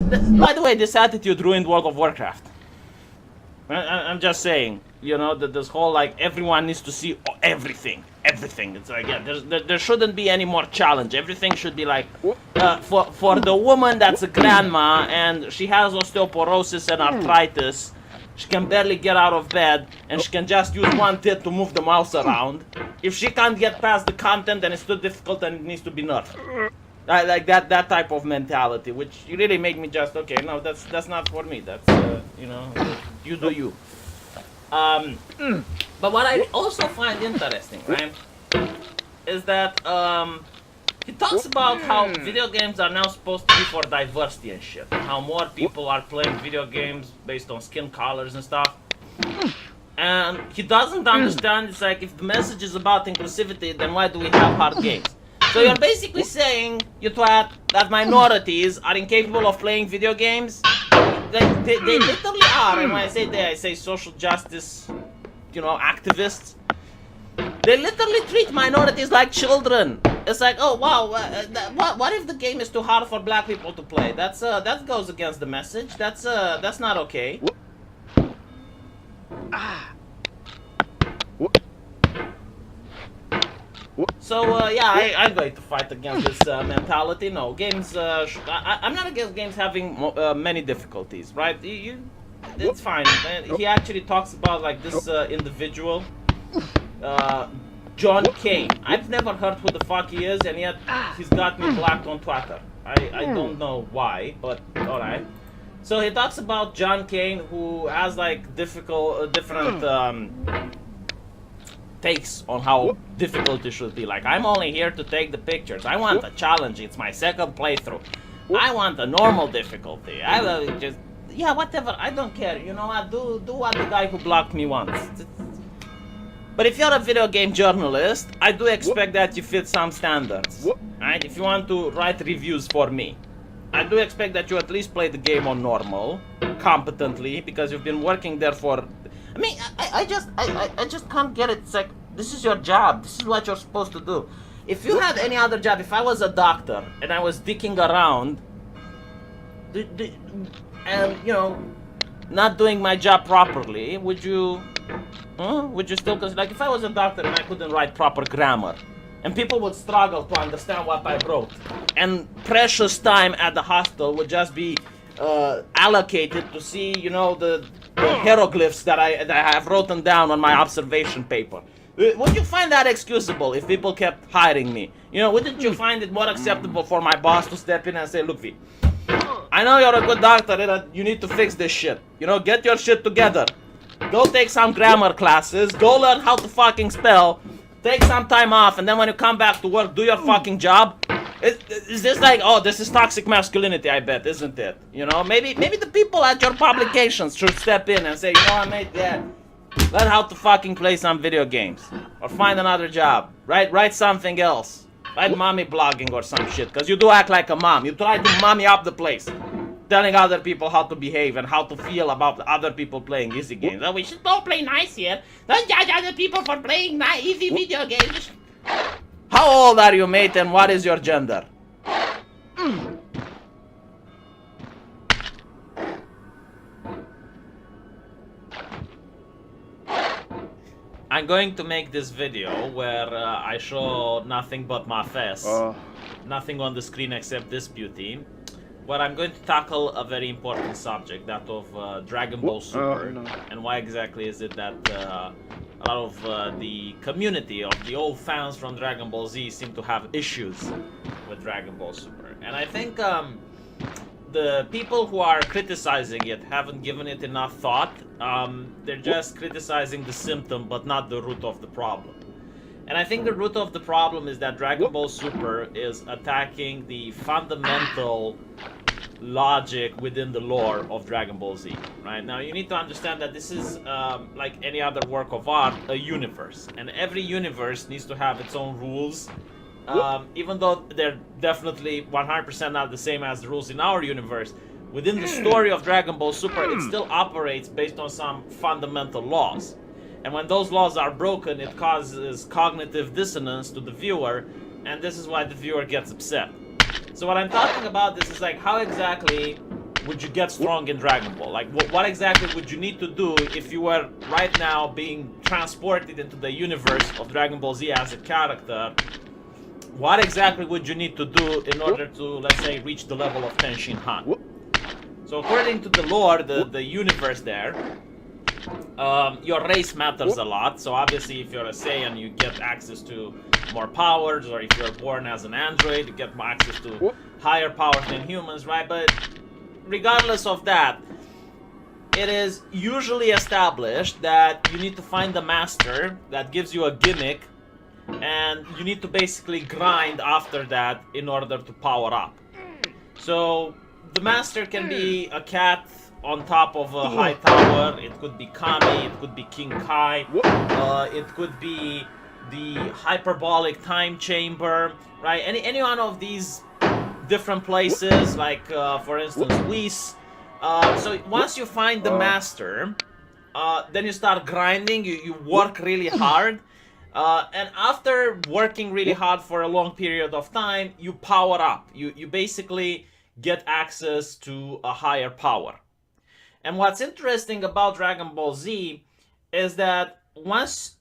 By the way, this attitude ruined World of Warcraft. I'm just saying, you know, that this whole, like, everyone needs to see everything. It's like, yeah, there shouldn't be any more challenge. Everything should be like, for the woman that's a grandma and she has osteoporosis and arthritis, she can barely get out of bed and she can just use one tit to move the mouse around. If she can't get past the content, then it's too difficult and it needs to be nerfed. Like that type of mentality, which really made me just, okay, no, that's not for me. That's, you know, you do you. But what I also find interesting, right, is that he talks about how video games are now supposed to be for diversity and shit. How more people are playing video games based on skin colors and stuff. And he doesn't understand, it's like, if the message is about inclusivity, then why do we have hard games? So you're basically saying, you twat, that minorities are incapable of playing video games? They literally are, and when I say they, I say social justice, you know, activists. They literally treat minorities like children. It's like, oh wow, what if the game is too hard for black people to play? That goes against the message. That's not okay. So yeah, I'm going to fight against this mentality. No, games. I'm not against games having many difficulties, right? It's fine. He actually talks about, like, this individual, John Kane. I've never heard who the fuck he is, and yet he's got me blocked on Twitter. I don't know why, but all right. So he talks about John Kane, who has, like, different takes on how difficult it should be. Like, I'm only here to take the pictures. I want a challenge. It's my second playthrough. I want a normal difficulty. I will just, yeah, whatever. I don't care. You know what? Do what the guy who blocked me wants. But if you're a video game journalist, I do expect that you fit some standards. Right? If you want to write reviews for me, I do expect that you at least play the game on normal, competently, because you've been working there for... I mean, I just can't get it. It's like, this is your job. This is what you're supposed to do. If you had any other job, if I was a doctor and I was dicking around, and, you know, not doing my job properly, would you still consider, like, if I was a doctor and I couldn't write proper grammar, and people would struggle to understand what I wrote, and precious time at the hospital would just be allocated to see, you know, the hieroglyphs that I have written down on my observation paper. Would you find that excusable if people kept hiring me? You know, wouldn't you find it more acceptable for my boss to step in and say, look, V, I know you're a good doctor and you need to fix this shit. You know, get your shit together. Go take some grammar classes, go learn how to fucking spell, take some time off, and then when you come back to work, do your fucking job. Is this like, oh, this is toxic masculinity, I bet, isn't it? You know, maybe the people at your publications should step in and say, you know what, mate, yeah, learn how to fucking play some video games. Or find another job. Write something else. Write mommy blogging or some shit, because you do act like a mom. You try to mommy up the place. Telling other people how to behave and how to feel about other people playing easy games. Oh, we should all play nice here. Don't judge other people for playing easy video games. How old are you, mate, and what is your gender? I'm going to make this video where I show nothing but my face. Nothing on the screen except this beauty. Where I'm going to tackle a very important subject, that of Dragon Ball Super. And why exactly is it that a lot of the community of the old fans from Dragon Ball Z seem to have issues with Dragon Ball Super. And I think the people who are criticizing it haven't given it enough thought. They're just criticizing the symptom, but not the root of the problem. And I think the root of the problem is that Dragon Ball Super is attacking the fundamental logic within the lore of Dragon Ball Z. Right? Now, you need to understand that this is, like any other work of art, a universe. And every universe needs to have its own rules. Even though they're definitely 100% not the same as the rules in our universe, within the story of Dragon Ball Super, it still operates based on some fundamental laws. And when those laws are broken, it causes cognitive dissonance to the viewer, and this is why the viewer gets upset. So what I'm talking about, this is like, how exactly would you get strong in Dragon Ball? Like, what exactly would you need to do if you were right now being transported into the universe of Dragon Ball Z as a character? What exactly would you need to do in order to, let's say, reach the level of Tenshin Han? So according to the lore, the universe there, your race matters a lot. So obviously if you're a Saiyan, you get access to more powers, or if you're born as an android, you get more access to higher powers than humans, right? But regardless of that, it is usually established that you need to find a master that gives you a gimmick, and you need to basically grind after that in order to power up. So the master can be a cat on top of a high tower, it could be Kami, it could be King Kai, it could be the hyperbolic time chamber, right? Any one of these different places, like for instance Whis. So once you find the master, then you start grinding, you work really hard, and after working really hard for a long period of time, you power up. You basically get access to a higher power. And what's interesting about Dragon Ball Z is that once